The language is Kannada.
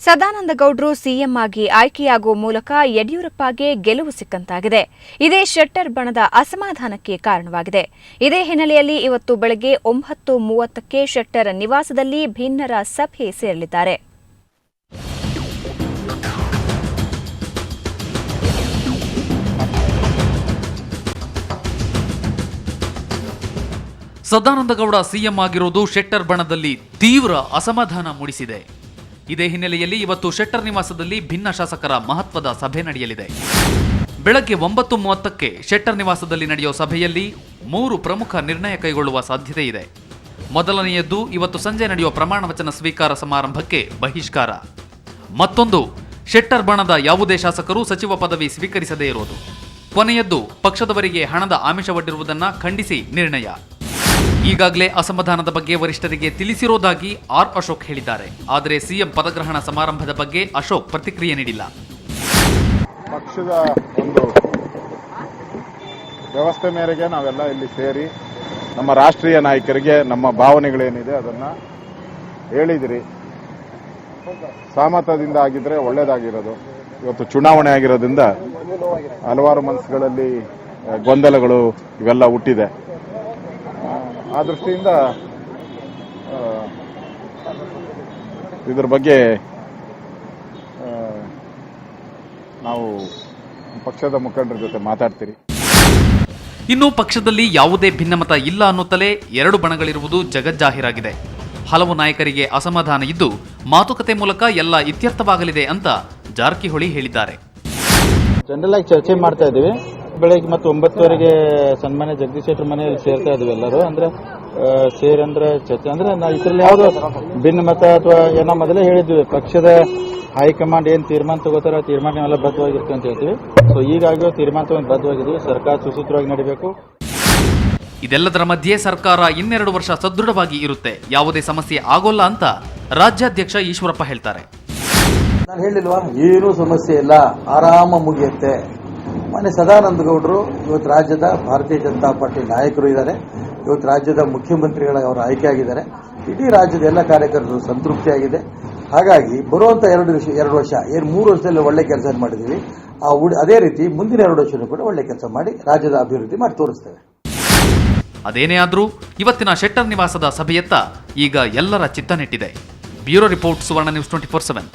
ಸದಾನಂದ ಗೌಡ್ರು ಸಿಎಂ ಆಗಿ ಆಯ್ಕೆಯಾಗುವ ಮೂಲಕ ಯಡಿಯೂರಪ್ಪಗೆ ಗೆಲುವು ಸಿಕ್ಕಂತಾಗಿದೆ. ಇದೇ ಶೆಟ್ಟರ್ ಬಣದ ಅಸಮಾಧಾನಕ್ಕೆ ಕಾರಣವಾಗಿದೆ. ಇದೇ ಹಿನ್ನೆಲೆಯಲ್ಲಿ ಇವತ್ತು ಬೆಳಗ್ಗೆ 9:30ಕ್ಕೆ ಶೆಟ್ಟರ್ ನಿವಾಸದಲ್ಲಿ ಭಿನ್ನರ ಸಭೆ ಸೇರಲಿದ್ದಾರೆ. ಸದಾನಂದಗೌಡ ಸಿಎಂ ಆಗಿರುವುದು ಶೆಟ್ಟರ್ ಬಣದಲ್ಲಿ ತೀವ್ರ ಅಸಮಾಧಾನ ಮೂಡಿಸಿದೆ. ಇದೇ ಹಿನ್ನೆಲೆಯಲ್ಲಿ ಇವತ್ತು ಶೆಟ್ಟರ್ ನಿವಾಸದಲ್ಲಿ ಭಿನ್ನ ಶಾಸಕರ ಮಹತ್ವದ ಸಭೆ ನಡೆಯಲಿದೆ. ಬೆಳಗ್ಗೆ 9:30ಕ್ಕೆ ಶೆಟ್ಟರ್ ನಿವಾಸದಲ್ಲಿ ನಡೆಯುವ ಸಭೆಯಲ್ಲಿ 3 ಪ್ರಮುಖ ನಿರ್ಣಯ ಕೈಗೊಳ್ಳುವ ಸಾಧ್ಯತೆ ಇದೆ. ಮೊದಲನೆಯದ್ದು ಇವತ್ತು ಸಂಜೆ ನಡೆಯುವ ಪ್ರಮಾಣ ವಚನ ಸ್ವೀಕಾರ ಸಮಾರಂಭಕ್ಕೆ ಬಹಿಷ್ಕಾರ. ಮತ್ತೊಂದು, ಶೆಟ್ಟರ್ ಬಣದ ಯಾವುದೇ ಶಾಸಕರು ಸಚಿವ ಪದವಿ ಸ್ವೀಕರಿಸದೇ ಇರುವುದು. ಕೊನೆಯದ್ದು, ಪಕ್ಷದವರಿಗೆ ಹಣದ ಆಮಿಷವೊಡ್ಡಿರುವುದನ್ನು ಖಂಡಿಸಿ ನಿರ್ಣಯ. ಈಗಾಗಲೇ ಅಸಮಾಧಾನದ ಬಗ್ಗೆ ವರಿಷ್ಠರಿಗೆ ತಿಳಿಸಿರೋದಾಗಿ ಅಶೋಕ್ ಹೇಳಿದ್ದಾರೆ. ಆದರೆ ಸಿಎಂ ಪದಗ್ರಹಣ ಸಮಾರಂಭದ ಬಗ್ಗೆ ಅಶೋಕ್ ಪ್ರತಿಕ್ರಿಯೆ ನೀಡಿಲ್ಲ. ಪಕ್ಷದ ಒಂದು ವ್ಯವಸ್ಥೆ ಮೇರೆಗೆ ನಾವೆಲ್ಲ ಇಲ್ಲಿ ಸೇರಿ ನಮ್ಮ ರಾಷ್ಟ್ರೀಯ ನಾಯಕರಿಗೆ ನಮ್ಮ ಭಾವನೆಗಳೇನಿದೆ ಅದನ್ನ ಹೇಳಿದಿರಿ. ಸಹಮತದಿಂದ ಆಗಿದ್ರೆ ಒಳ್ಳೇದಾಗಿರೋದು. ಇವತ್ತು ಚುನಾವಣೆ ಆಗಿರೋದ್ರಿಂದ ಹಲವಾರು ಮನಸ್ಸುಗಳಲ್ಲಿ ಗೊಂದಲಗಳು ಇವೆಲ್ಲ ಹುಟ್ಟಿದೆ. ಆ ದೃಷ್ಟಿಯಿಂದ ಇದರ ಬಗ್ಗೆ ನಾವು ಪಕ್ಷದ ಮುಖಂಡರ ಜೊತೆ ಮಾತಾಡ್ತೀರಿ. ಇನ್ನು ಪಕ್ಷದಲ್ಲಿ ಯಾವುದೇ ಭಿನ್ನಮತ ಇಲ್ಲ ಅನ್ನುತ್ತಲೇ 2 ಬಣಗಳಿರುವುದು ಜಗಜ್ಜಾಹೀರಾಗಿದೆ. ಹಲವು ನಾಯಕರಿಗೆ ಅಸಮಾಧಾನ ಇದ್ದು ಮಾತುಕತೆ ಮೂಲಕ ಎಲ್ಲ ಇತ್ಯರ್ಥವಾಗಲಿದೆ ಅಂತ ಜಾರಕಿಹೊಳಿ ಹೇಳಿದ್ದಾರೆ. ಜನರಲ್ ಆಗಿ ಚರ್ಚೆ ಮಾಡ್ತಾ ಇದ್ದೀವಿ. ಬೆಳಗ್ಗೆ ಮತ್ತು 9:30ಗೆ ಸನ್ಮಾನ್ಯ ಜಗದೀಶ್ ಶೆಟ್ಟರ್ ಮನೆಯಲ್ಲಿ ಸೇರ್ತಾ ಇದ್ವಿ ಎಲ್ಲರೂ. ಅಂದ್ರೆ ಸೇರಂದ್ರೆ ಚರ್ಚೆ ಅಂದ್ರೆ ಇದರಲ್ಲಿ ಯಾವ್ದು ಭಿನ್ನಮತ ಅಥವಾ ಏನೋ ಮೊದಲೇ ಹೇಳಿದ್ವಿ, ಪಕ್ಷದ ಹೈಕಮಾಂಡ್ ಏನ್ ತೀರ್ಮಾನ ತಗೋತಾರ ತೀರ್ಮಾನ ಎಲ್ಲ ಬದ್ಧವಾಗಿರುತ್ತೆ ಅಂತ ಹೇಳ್ತೀವಿ. ಸೊ ಹೀಗಾಗಿ ತೀರ್ಮಾನ ಬದ್ಧವಾಗಿದ್ವಿ. ಸರ್ಕಾರ ಸುಸೂತ್ರವಾಗಿ ನಡೀಬೇಕು. ಇದೆಲ್ಲದರ ಮಧ್ಯೆ ಸರ್ಕಾರ 2 ವರ್ಷ ಸದೃಢವಾಗಿ ಇರುತ್ತೆ, ಯಾವುದೇ ಸಮಸ್ಯೆ ಆಗೋಲ್ಲ ಅಂತ ರಾಜ್ಯಾಧ್ಯಕ್ಷ ಈಶ್ವರಪ್ಪ ಹೇಳ್ತಾರೆ. ನಾನು ಹೇಳಿಲ್ವಾ, ಏನೂ ಸಮಸ್ಯೆ ಇಲ್ಲ, ಆರಾಮ ಮುಗಿಯುತ್ತೆ. ಮಾನ್ಯ ಸದಾನಂದ ಗೌಡರು ಇವತ್ತು ರಾಜ್ಯದ ಭಾರತೀಯ ಜನತಾ ಪಾರ್ಟಿ ನಾಯಕರು ಇದ್ದಾರೆ. ಇವತ್ತು ರಾಜ್ಯದ ಮುಖ್ಯಮಂತ್ರಿಗಳಾಗಿ ಅವರು ಆಯ್ಕೆಯಾಗಿದ್ದಾರೆ. ಇಡೀ ರಾಜ್ಯದ ಎಲ್ಲ ಕಾರ್ಯಕರ್ತರು ಸಂತೃಪ್ತಿಯಾಗಿದೆ. ಹಾಗಾಗಿ ಬರುವಂತ 2 ವರ್ಷ ಏನು 3 ವರ್ಷದಲ್ಲಿ ಒಳ್ಳೆ ಕೆಲಸ ಮಾಡಿದ್ದೀವಿ, ಅದೇ ರೀತಿ ಮುಂದಿನ 2 ವರ್ಷನೂ ಕೂಡ ಒಳ್ಳೆ ಕೆಲಸ ಮಾಡಿ ರಾಜ್ಯದ ಅಭಿವೃದ್ಧಿ ಮಾಡಿ ತೋರಿಸ್ತೇವೆ. ಅದೇನೇ ಆದ್ರೂ ಇವತ್ತಿನ ಶೆಟ್ಟರ್ ನಿವಾಸದ ಸಭೆಯತ್ತ ಈಗ ಎಲ್ಲರ ಚಿತ್ತ ನೆಟ್ಟಿದೆ. ಬ್ಯೂರೋ ರಿಪೋರ್ಟ್, ಸುವರ್ಣ ನ್ಯೂಸ್ 24/7.